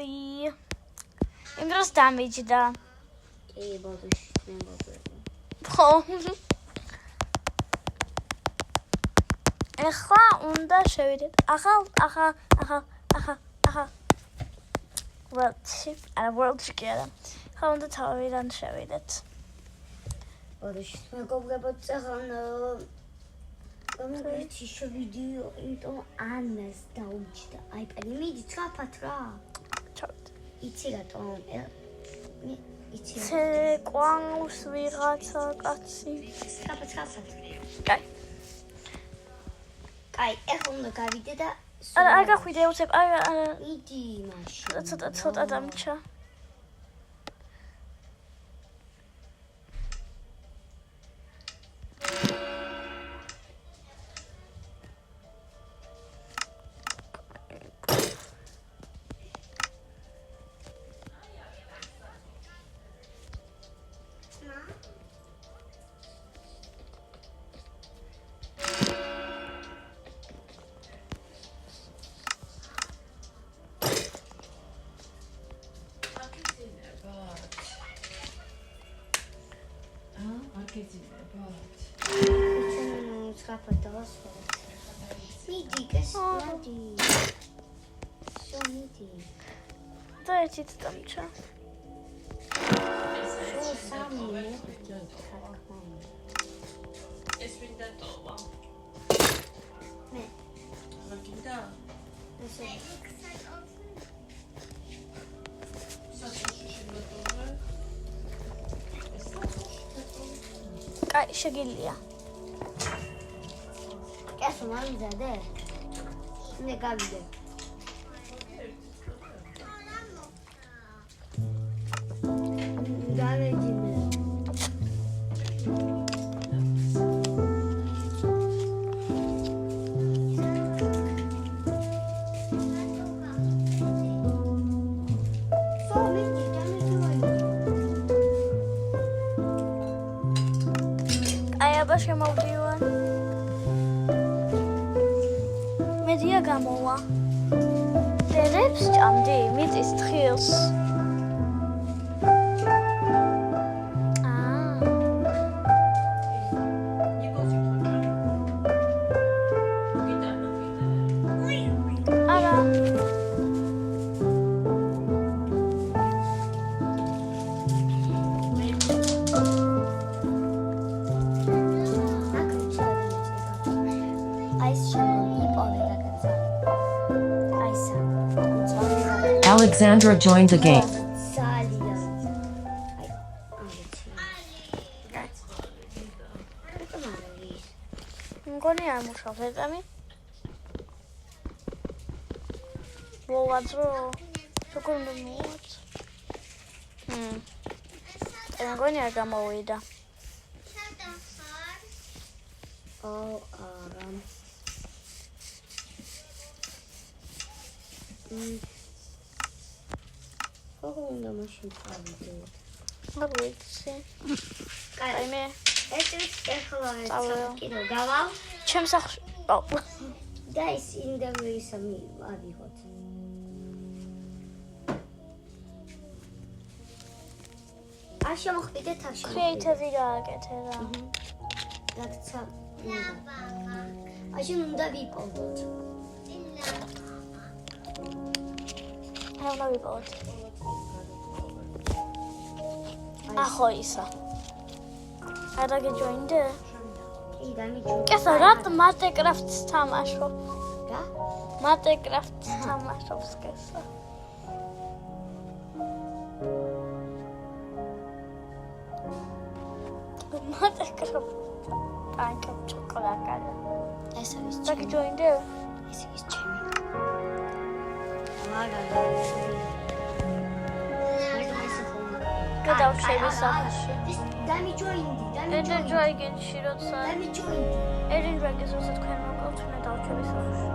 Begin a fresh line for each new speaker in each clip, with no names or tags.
2. იმ დროს დამიჯდა.
კი, ბოდიში მე მოგყვება.
ხო. ეხლა უნდა შევიდეთ. ახალ. World-ში კი არა. ხა უნდა თავიდან შევიდეთ.
ბოდიში მე მოგყვება წაღანა. გამიგეთ შევიდიო, იმიტომ ანას დაუჯდა. აიპადი მიდი წაფათ რა.
ჩავით.
იცი რატომ? იცი.
ყვავს ვიღაცა კაცი.
წაფათ.
კაი.
კაი, ეხლა უნდა გავიდე და
არა გახვიდე უცებ. არა.
მიდი მაშინ.
ცოტა დამჭა.
მიდი, კესმადი. შომიდი.
და ერთი დამჭა.
სამი
ეს ვინდა ტოვა?
მე.
მაგიდა?
ესე.
კაი, შეგილია.
კესო მომიზადე? მე გავიდე. გავეძინე.
შემოვდივარ. მედია გამოვა. დედებს ჭამდი მიწის თხილს.
Alexandra joined the game.
მგონი არ მუშაობს ეტამი. მოვაძრო. როგორ უნდა მოვაძრო? მგონი არ გამოვიდა.
არა. უნდა მაშინ წავიდე.
არ ვიცი.
კაი
მე
ეს ეხლა კიდევ გავალ
ჩემს სახლში.
და ის ინტერვიუისა ავიღოთ. არ შემოხვიდეთ არ შემოხვიდეთ.
კრეიტები გააკეთე რა.
რაკცა. აშენ უნდა ვიპოვოთ.
რა ვიპოვოთ? ახო ისა. არა გეჯოინდე?
კი, დამიჯო.
კესა რა მატეკრაფტს თამაშობ?
რა?
მატეკრაფტს თამაშობს კესა. მატეკრაფტ. აი, ჩოკოლადა.
ეს არის
რა გეჯოინდე?
ეს ის ჩემი. არა.
გადავშევი სახლში.
დამიჯოინდი.
Eden Dragon-ში როცა
დამიჯოინდი.
Eden Dragon-ს როცა თქვენ მოგავთ, მე დავჩები სახლში.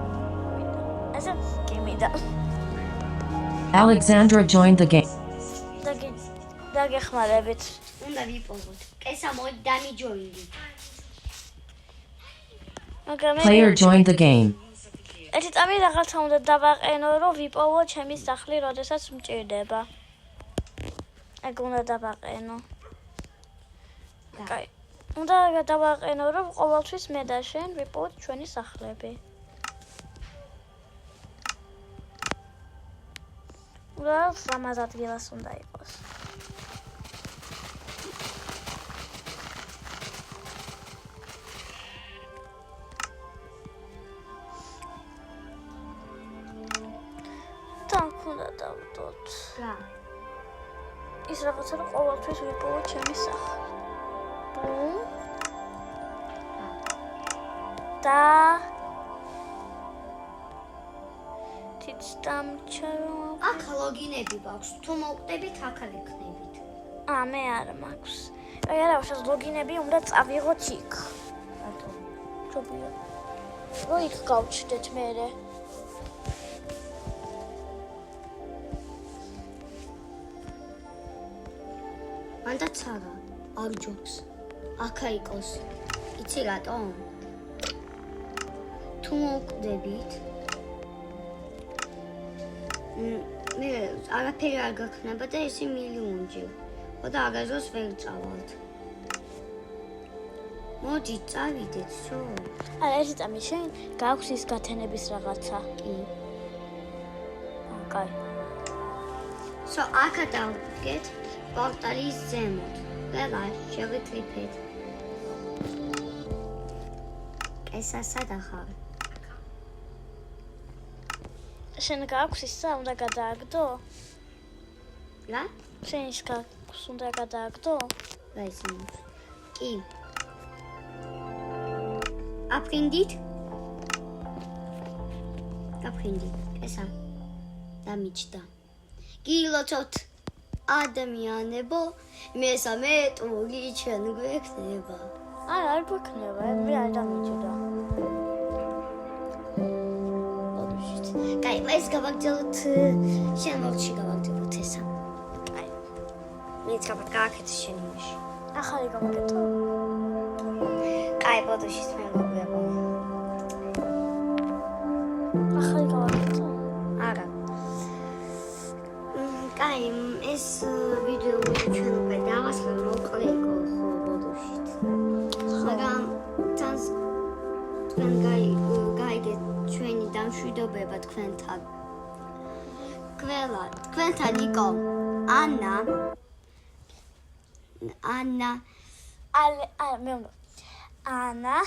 ასე კი მინდა.
Alexandra joined the game.
დაგეხმარებით.
უნდა ვიპოვოთ. კესა მოდი დამიჯოინდი.
მაგრამ
Player joined the game.
ერთი წამი რაღაცა უნდა დავაყენო, რომ ვიპოვო ჩემი სახლი, როდესაც მჭირდება. ეგ უნდა დავაყენო. კაი. უნდა დავაყენო, რომ ყოველთვის მე და შენ ვიპოვოთ ჩვენი სახლები. და 300 ადგილას უნდა იყოს. უნდა დავდოთ.
რა?
ის რაღაცა რომ ყოველთვის ვიპოვო ჩემი სახლი. ბუმ. და თითდამჩარო.
აქ ლოგინები გვაქვს. თუ მოვკვდებით, აქ ეკნებით.
მე არ მაქვს. აი არა, ვაშას ლოგინები უნდა წავიღოთ იქ.
რატო?
ჯობია. რო იქ გავჩდეთ მერე.
მანდა ცარა, არ ჯობს. აქა იყოს. იცი რატო? თუ მოვკვდებით, მე არაფერი არ გაქნება და ესე მილიონჯერ. ხოდა აღაზოს ვერ წავალთ. მოდი წავიდეთ, სო.
არა, ერთი წამი შენ გაქვს ის გათენების რაღაცა.
კი.
კაი.
სო, აქა დავდგეთ პორტალის ზემოთ. ველა, შევიკრიფეთ. ესა სადა ხარ?
შენ გაქვს ისა, უნდა გადააგდო?
რა?
შენ ის გაქვს, უნდა გადააგდო?
რა ისინი? კი. აფრინდით? აფრინდი. ესა. დამიჯდა. გილოცოთ ადამიანებო, მესამე ტური ჩვენ გვექნება.
არა, არ გვექნება, მე არ დამიჯდა.
კაი, ეს გავაგრძელოთ, შენ მოვჩი გავაგრძელოთ ესა. კაი. მეც გავაკეთე შენ იმაში.
ახალი გავაკეთო?
კაი, ბოდოშიც მე მოგება.
ახალი გავაკეთო?
არა. კაი, ეს ვიდეო ჩვენ უკვე დავასრულე, მოკლე იყო ხო ბოდოშიც. მაგრამ თან თქვენ გაიგეთ ჩვენი დამშვიდობება თქვენთან. ყველა თქვენთან იყო ანა
ანა,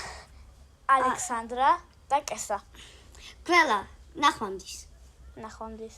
ალექსანდრა და კესა.
ყველა ნახვამდის.
ნახვამდის.